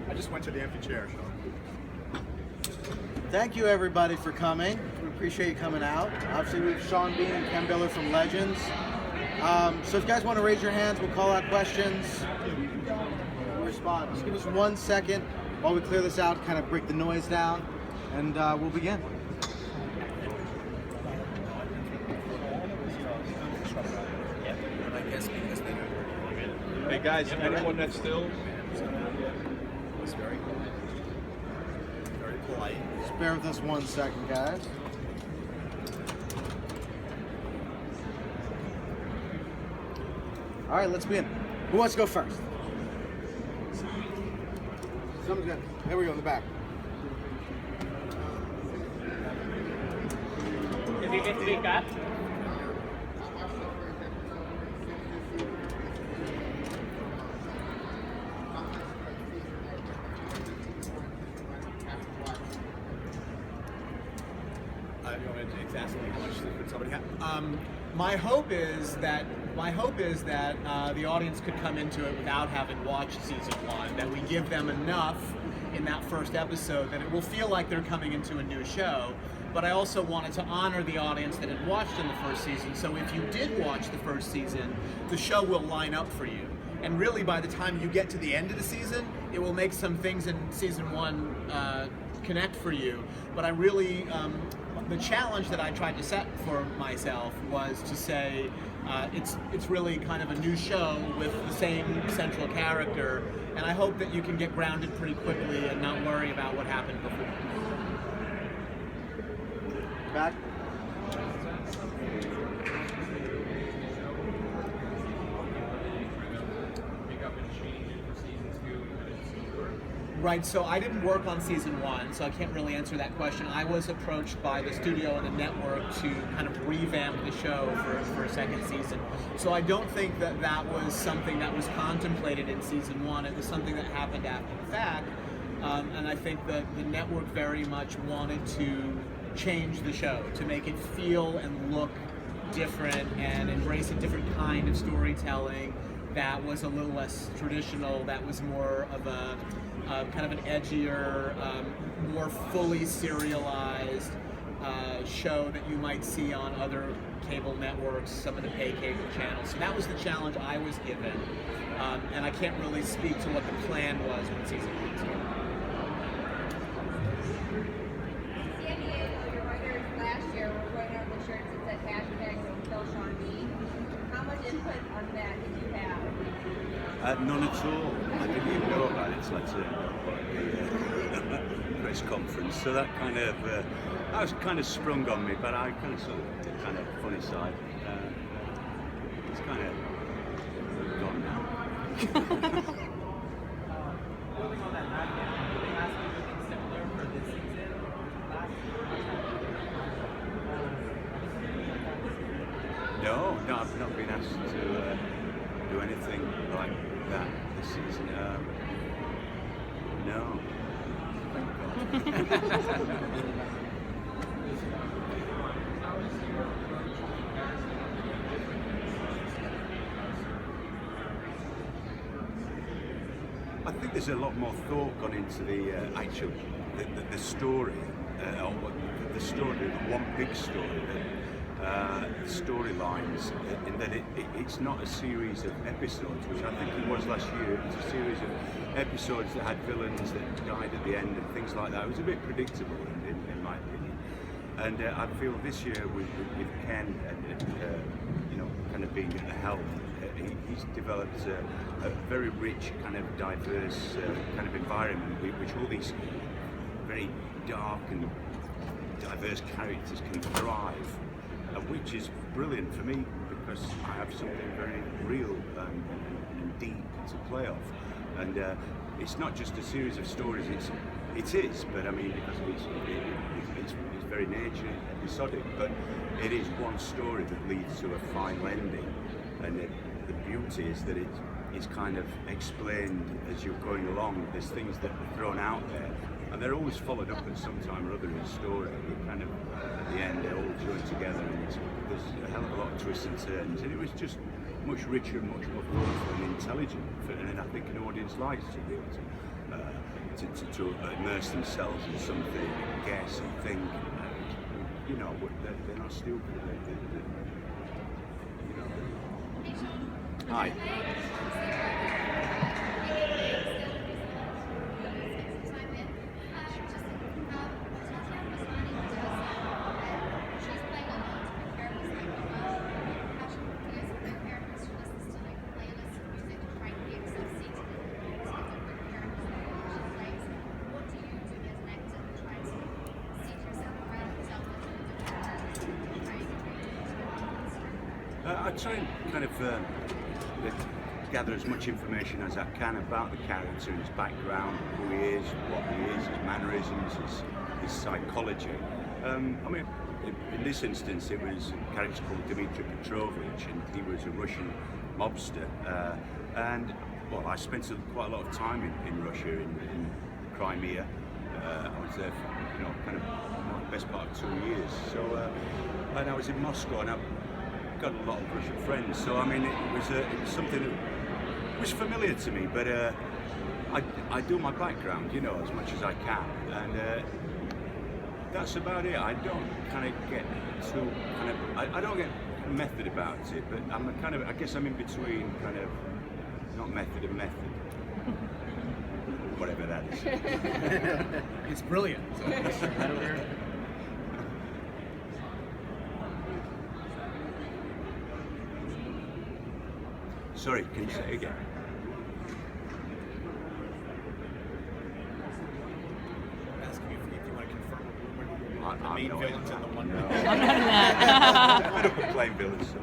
I just went to the empty chair. So. Thank you everybody for coming. We appreciate you coming out. Obviously we have Sean Bean and Ken Biller from Legends. So if you guys want to raise your hands, we'll call out questions. We'll respond. Just give us 1 second while we clear this out, kind of break the noise down, and we'll begin. Hey guys, anyone that's still? It's very polite. Just bear with us 1 second, guys. All right, let's begin. Who wants to go first? Someone's good. There we go, in the back. If you get to speak up. My hope is that the audience could come into it without having watched season 1. That we give them enough in that first episode that it will feel like they're coming into a new show. But I also wanted to honor the audience that had watched in the first season. So if you did watch the first season, the show will line up for you. And really, by the time you get to the end of the season, it will make some things in season 1 connect for you. But I really, the challenge that I tried to set for myself was to say it's really kind of a new show with the same central character, and I hope that you can get grounded pretty quickly and not worry about what happened before. Back. Right, so I didn't work on season 1, so I can't really answer that question. I was approached by the studio and the network to kind of revamp the show for a second season. So I don't think that that was something that was contemplated in season 1. It was something that happened after the fact. And I think that the network very much wanted to change the show, to make it feel and look different and embrace a different kind of storytelling that was a little less traditional, that was more of a kind of an edgier, more fully serialized show that you might see on other cable networks, some of the pay cable channels. So that was the challenge I was given, and I can't really speak to what the plan was when season 1 started. San Diego, your writers last year were putting out the shirts that said hashtag Don't Kill Sean Bean. How much input on that did you have? None at all. I didn't even know about it until I turned up at the press conference. So that kind of, that was kind of sprung on me, but I kind of sort of, the kind of funny side. It's kind of gone now. No, I've not been asked to do anything like that this season. No. Thank God. I think there's a lot more thought gone into the actual the story, or the story, the one big story. Storylines, in that it's not a series of episodes, which I think it was last year. It was a series of episodes that had villains that died at the end and things like that. It was a bit predictable, in my opinion. And I feel this year with Ken and kind of being at the helm, he's developed a very rich, kind of diverse kind of environment, which all these very dark and diverse characters can thrive. Which is brilliant for me because I have something very real and deep to play off, and it's not just a series of stories. It is, but I mean because of its very nature episodic, but it is one story that leads to a final ending, and the beauty is that it is kind of explained as you're going along. There's things that are thrown out there, and they're always followed up at some time or other in the story. But kind of at the end, they're all joined together, and there's a hell of a lot of twists and turns. And it was just much richer, much more thoughtful and intelligent, and I think an audience likes to be able to to immerse themselves in something and guess and think. You know, they're not stupid. You know. Hi. I try and kind of gather as much information as I can about the character, his background, who he is, what he is, his mannerisms, his psychology. I mean, in this instance, it was a character called Dmitry Petrovich, and he was a Russian mobster. And well, I spent quite a lot of time in Russia, in Crimea. I was there for, you know, kind of the best part of 2 years. So, and I was in Moscow, and I got a lot of Russian friends, so I mean it was something that was familiar to me, but I do my background, you know, as much as I can, and that's about it. I don't kind of get too I don't get method about it, but I'm a kind of, I guess I'm in between kind of not method and method, whatever that is. It's brilliant. Sorry, can you say it again? Asking you if you want to confirm the I'm main no villains in the one. No. I'm not in that. I don't playing villains. So.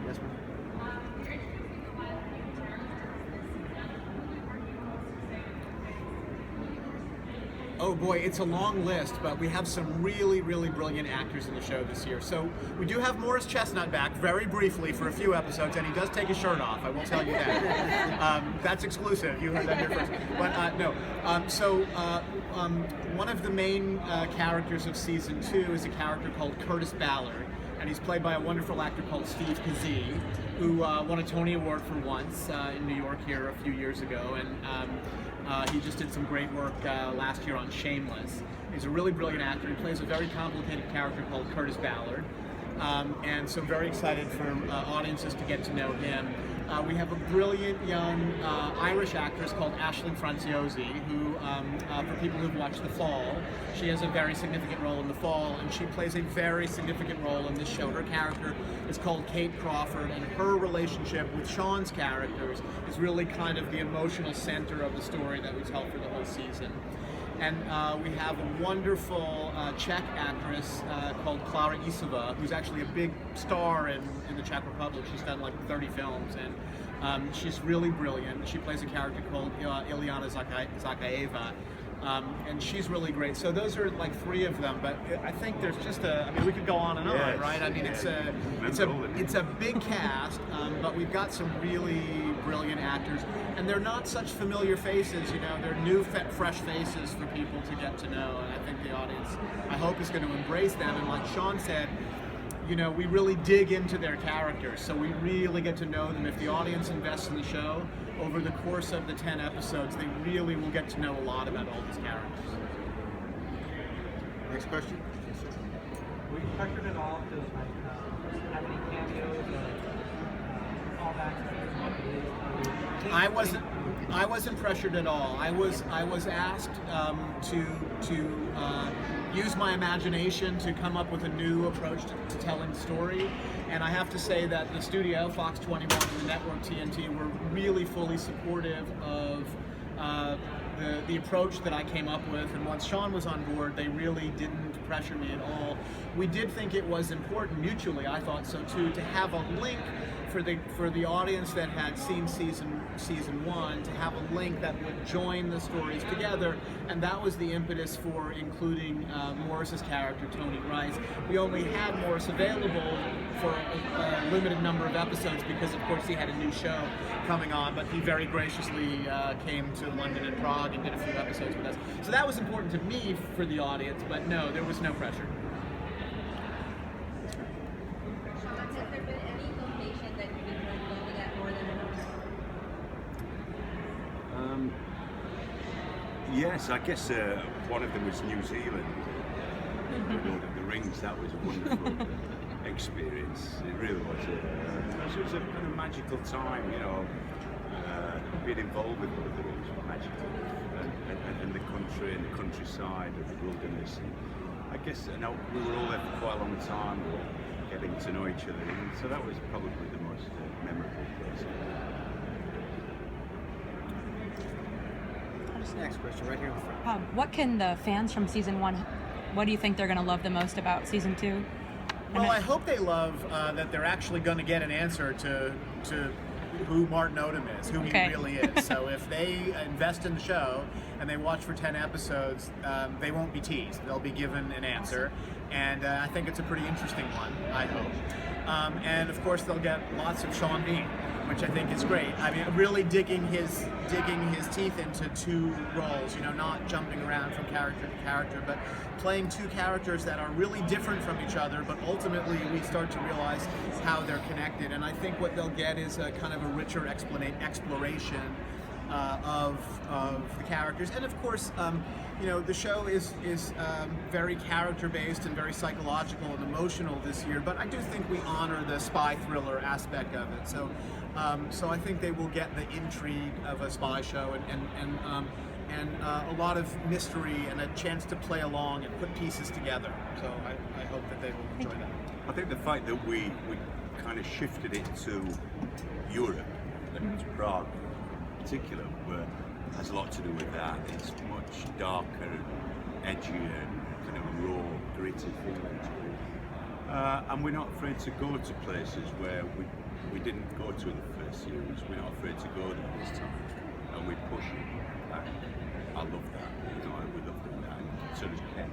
Yes, ma'am. Oh boy, it's a long list, but we have some really, really brilliant actors in the show this year. So we do have Morris Chestnut back very briefly for a few episodes, and he does take his shirt off. I will tell you that. That's exclusive. You heard that here first. But no. One of the main characters of season 2 is a character called Curtis Ballard, and he's played by a wonderful actor called Steve Kazee, who won a Tony Award for Once in New York here a few years ago, and he just did some great work last year on Shameless. He's a really brilliant actor. He plays a very complicated character called Curtis Ballard, and so very excited for audiences to get to know him. We have a brilliant young Irish actress called Aisling Franciosi, who, for people who've watched The Fall, she has a very significant role in The Fall, and she plays a very significant role in this show. Her character is called Kate Crawford, and her relationship with Sean's characters is really kind of the emotional center of the story that we tell for the whole season. And we have a wonderful Czech actress called Klara Isova, who's actually a big star in the Czech Republic. She's done like 30 films, and she's really brilliant. She plays a character called Ilyana Zakaeva, and she's really great. So those are like 3 of them, but I think there's just I mean, we could go on and on, Yes. right? I mean, it's a big cast, but we've got some really brilliant actors, and they're not such familiar faces, you know, they're new, fresh faces for people to get to know, and I think the audience, I hope, is going to embrace them. And like Sean said, you know, we really dig into their characters, so we really get to know them. If the audience invests in the show, over the course of the 10 episodes, they really will get to know a lot about all these characters. Next question. Were you pressured at all to have any cameos or callbacks? I wasn't pressured at all. I was asked to use my imagination to come up with a new approach to telling the story, and I have to say that the studio, Fox 21 and the network TNT, were really fully supportive of the approach that I came up with, and once Sean was on board, they really didn't pressure me at all. We did think it was important mutually, I thought so too, to have a link for the audience that had seen season 1, to have a link that would join the stories together, and that was the impetus for including Morris's character, Tony Rice. We only had Morris available for a limited number of episodes because, of course, he had a new show coming on, but he very graciously came to London and Prague and did a few episodes with us. So that was important to me for the audience, but no, there was no pressure. Sean, has there been any location that you didn't want to go to that more than another? Yes, I guess one of them was New Zealand. Lord of the Rings. That was a wonderful experience. It really was. It was a kind of magical time, you know. Being involved with Lord of the Rings was magical, and the country and the countryside and the wilderness. And I guess we were all there for quite a long time, getting to know each other. And so that was probably the most memorable place. Next question, right here in the front. What can the fans from season 1, what do you think they're going to love the most about season 2? Well, I hope they love that they're actually going to get an answer to who Martin Odom is, who he really is. So if they invest in the show and they watch for 10 episodes, they won't be teased. They'll be given an answer, and I think it's a pretty interesting one, I hope. And of course, they'll get lots of Sean Bean, which I think is great. I mean, really digging his teeth into two roles, you know, not jumping around from character to character, but playing two characters that are really different from each other, but ultimately we start to realize how they're connected. And I think what they'll get is a kind of a richer exploration of the characters. And of course, you know, the show is very character-based and very psychological and emotional this year, but I do think we honor the spy thriller aspect of it. So I think they will get the intrigue of a spy show and a lot of mystery and a chance to play along and put pieces together. So I hope that they will enjoy that. I think the fact that we kind of shifted it to Europe and to Prague in particular has a lot to do with that. It's much darker and edgier and kind of raw, gritty feeling to it. And we're not afraid to go to places where we didn't go to in the first series. We're not afraid to go there this time, and we push it back. I love that. You know, we love doing that. And so does Ken.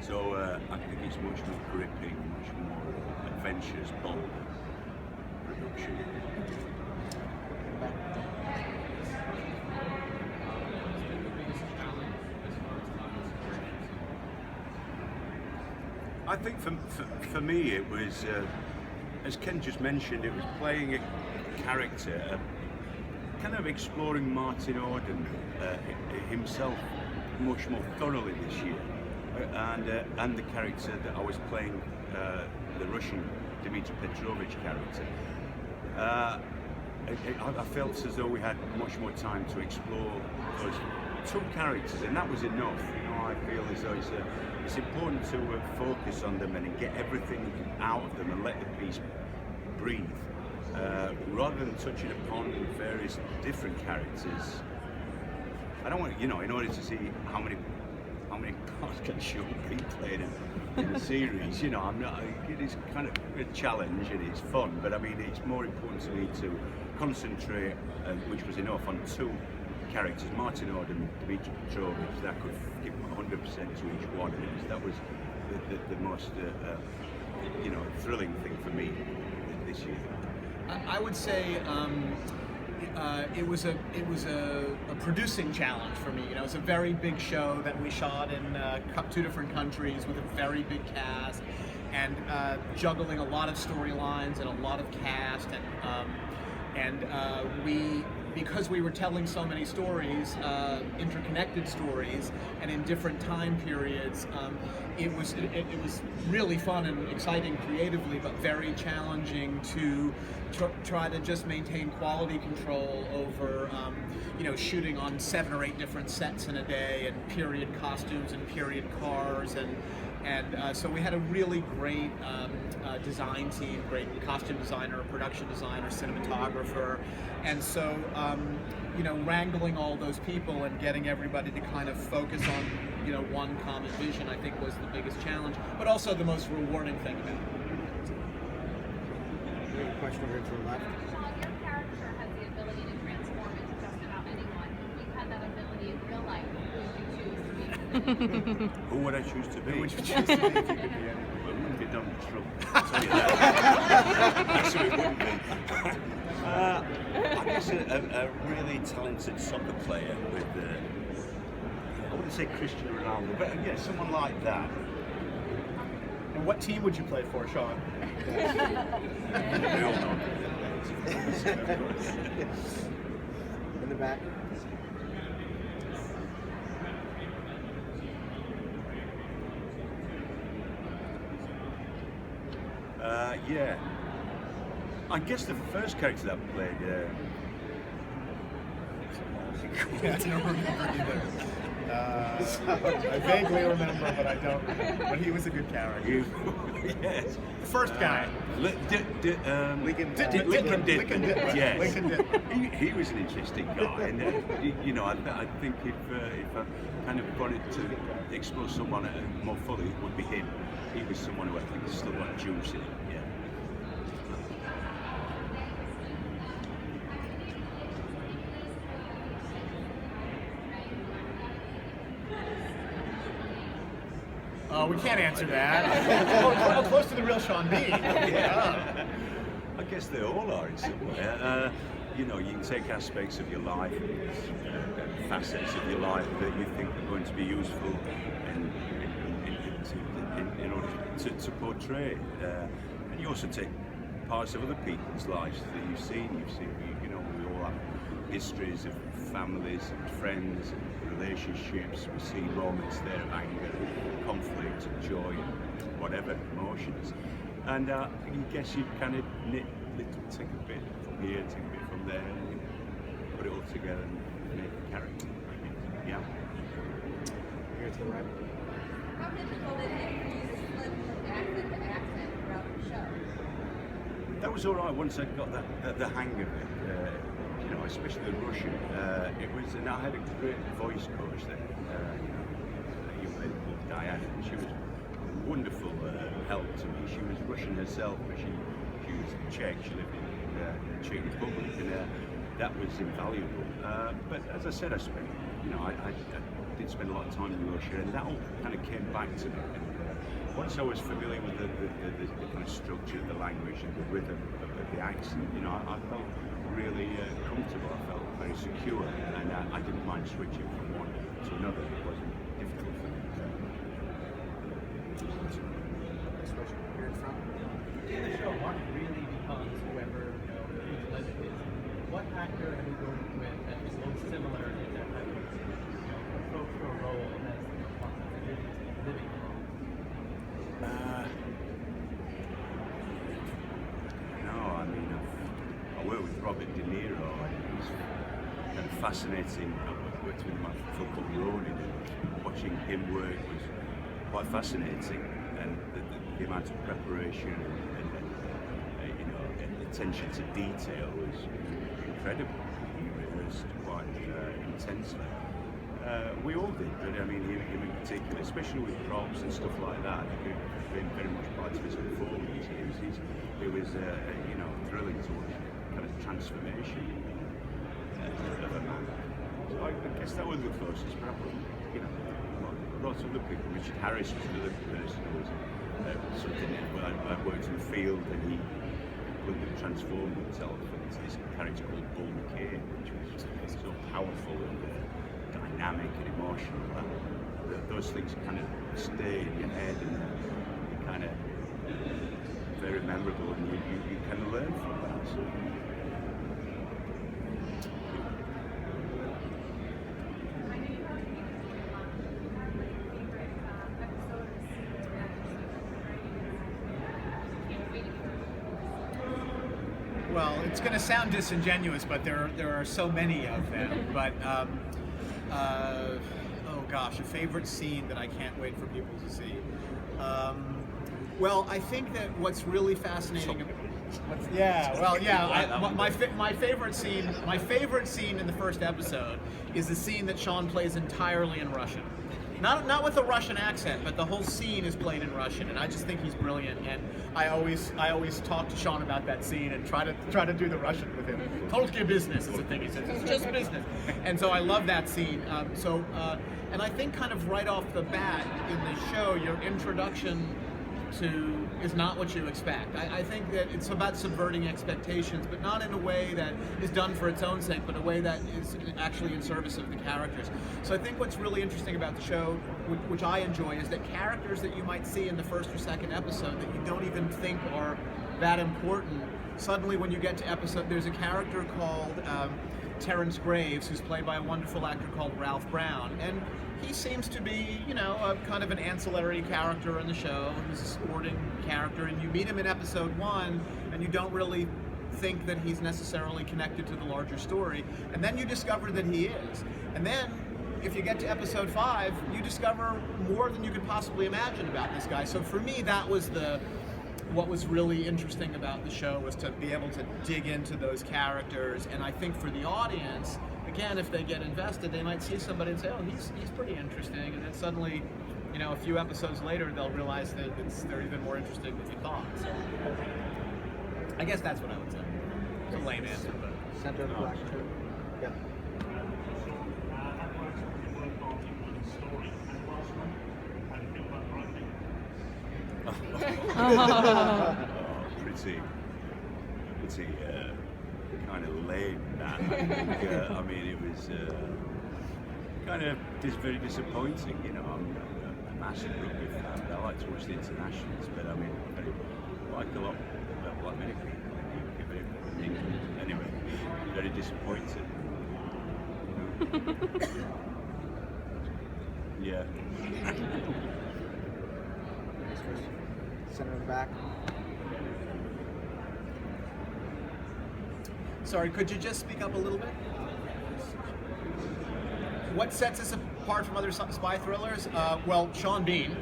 So I think it's much more gripping, much more adventurous, bold production. I think for me it was, as Ken just mentioned, it was playing a character, kind of exploring Martin Odom himself much more thoroughly this year, and the character that I was playing, the Russian Dmitry Petrovich character. I felt as though we had much more time to explore those two characters, and that was enough. You know, I feel as though it's important to focus on them and get everything out of them and let the piece breathe, rather than touching upon various different characters. I don't want, you know, in order to see how many parts can Sean be played in a series, you know, I'm not. It is kind of a challenge and it's fun, but I mean, it's more important to me to concentrate, which was enough, on two characters, Martin Odom and Dmitry Petrovich, that could give 100% to each one. And that was the most, you know, thrilling thing for me this year. I would say it was a producing challenge for me. You know, it's a very big show that we shot in 2 different countries with a very big cast, and juggling a lot of storylines and a lot of cast, and because we were telling so many stories, interconnected stories, and in different time periods, it was really fun and exciting creatively, but very challenging to try to just maintain quality control over, you know, shooting on 7 or 8 different sets in a day, and period costumes and period cars, and so we had a really great design team, great costume designer, production designer, cinematographer, and so you know, wrangling all those people and getting everybody to kind of focus on, you know, one common vision, I think was the biggest challenge, but also the most rewarding thing about it. We have a question over here to the left. Sean, your character has the ability to transform into just about anyone. If you had that ability in real life, who would you choose to be? Who would I choose to be? Who would you choose to be if you could be anyone? Well, it wouldn't be Donald Trump, I'll tell you that. Actually, it wouldn't be. I guess a really talented soccer player with, I wouldn't say Cristiano Ronaldo, but yeah, someone like that. And what team would you play for, Sean? We all know. In the back. Yeah. I guess the first character that I played. I don't remember either. I vaguely remember, but I don't remember. But he was a good character. Yes. The first guy. Lincoln Yes. Lincoln He was an interesting guy, and I think if I kind of wanted to explore someone more fully, it would be him. He was someone who I think has still got juice in him. Yeah. We can't answer that. How close to the real Sean Bean? Yeah. I guess they all are in some way. You can take aspects of your life, facets of your life that you think are going to be useful in order to portray. And you also take parts of other people's lives that you've seen. We all have histories of families and friends and relationships. We see moments there of anger, conflict, joy, and whatever emotions. And I guess you kind of take a bit from here, take a bit from there, and you put it all together and make a character. Yeah. Here to the right. How difficult is it for you to split from accent to accent throughout the show? That was all right once I got the hang of it. Especially the Russian. And I had a great voice coach there. A young lady called Diana. She was a wonderful help to me. She was Russian herself, but she was Czech. She lived in the Czech Republic, and that was invaluable. But as I said, I did spend a lot of time in Russia, and that all kind of came back to me. And once I was familiar with the kind of structure of the language and the rhythm of the accent, I felt really comfortable. I felt very secure, and I didn't mind switching from one to another. It wasn't difficult for me. Here in front. In the show, Mark really becomes whoever his legend is. What actor have you worked with that is most similar in their kind of approach to a role as living the role? I worked with Robert De Niro, and it was kind of fascinating. I worked with him on a film called Ronin, and watching him work was quite fascinating, and the amount of preparation and attention to detail was incredible. He rehearsed quite intensely. We all did, but I mean, him in particular, especially with props and stuff like that, it been very much part of his performance. It was thrilling to watch kind of transformation of a man. So I guess that was the closest, but lots of other people. Richard Harris was another person who was something when I worked in the field, and he completely transformed himself into this character called Bull McKay, which was so powerful and dynamic and emotional. Those things kind of stay in your head, and you kind of very memorable, and you kind of learn from that. So, Well, it's going to sound disingenuous, but there are so many of them. But oh gosh, a favorite scene that I can't wait for people to see. Well, I think that what's really fascinating. My favorite scene in the first episode is the scene that Sean plays entirely in Russian. Not with a Russian accent, but the whole scene is played in Russian, and I just think he's brilliant. And I always talk to Sean about that scene and try to do the Russian with him. Tolsky business is the thing he says. It's just business, and so I love that scene. And I think kind of right off the bat in the show, your introduction to is not what you expect. I think that it's about subverting expectations, but not in a way that is done for its own sake, but a way that is actually in service of the characters. So I think what's really interesting about the show, which I enjoy, is that characters that you might see in the first or second episode that you don't even think are that important, suddenly when you get to episode, there's a character called Terrence Graves, who's played by a wonderful actor called Ralph Brown, and he seems to be, you know, a kind of an ancillary character in the show. He's a supporting character, and you meet him in episode 1, and you don't really think that he's necessarily connected to the larger story, and then you discover that he is. And then, if you get to episode 5, you discover more than you could possibly imagine about this guy. So for me, that was what was really interesting about the show, was to be able to dig into those characters. And I think for the audience, again, if they get invested, they might see somebody and say, oh, he's pretty interesting, and then suddenly, you know, a few episodes later, they'll realize that they're even more interesting than you thought. So I guess that's what I would say. It's a lame answer, but Center of the question. Yeah. Pretty kind of lame, that. I think, I mean, it was kind of very disappointing. You know, I'm a massive rugby fan. I like to watch the internationals, but I mean, like a lot, like many people, anyway, very disappointed. Yeah. Center in the back. Sorry, could you just speak up a little bit? What sets us apart from other spy thrillers? Well, Sean Bean,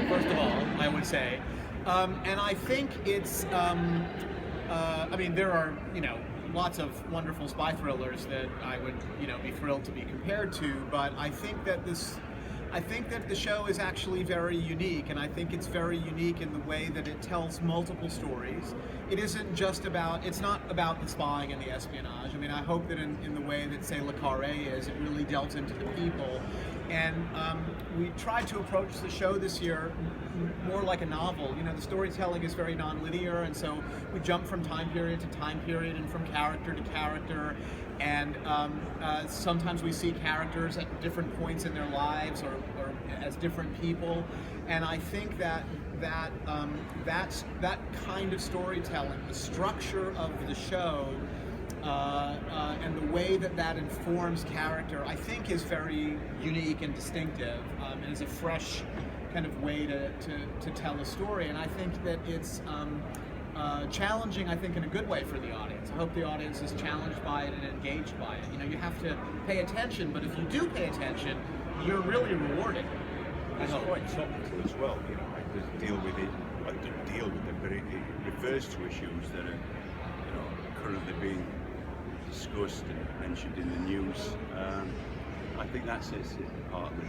first of all, I would say. And I think it's, I mean, there are, you know, lots of wonderful spy thrillers that I would, you know, be thrilled to be compared to, but I think that the show is actually very unique, and I think it's very unique in the way that it tells multiple stories. It isn't just about, it's not about the spying and the espionage. I mean, I hope that in the way that, say, Le Carré is, it really delves into the people. And we tried to approach the show this year more like a novel. You know, the storytelling is very non-linear, and so we jump from time period to time period and from character to character. And sometimes we see characters at different points in their lives or as different people. And I think that kind of storytelling, the structure of the show, and the way that informs character, I think is very unique and distinctive, and is a fresh kind of way to tell a story. And I think that it's challenging, I think, in a good way for the audience. I hope the audience is challenged by it and engaged by it. You know, you have to pay attention, but if you do pay attention, you're really rewarded. It's quite topical as well, you know, like to deal with it, like to deal with them, but it refers to issues that are, you know, currently being discussed and mentioned in the news. I think that's it, partly.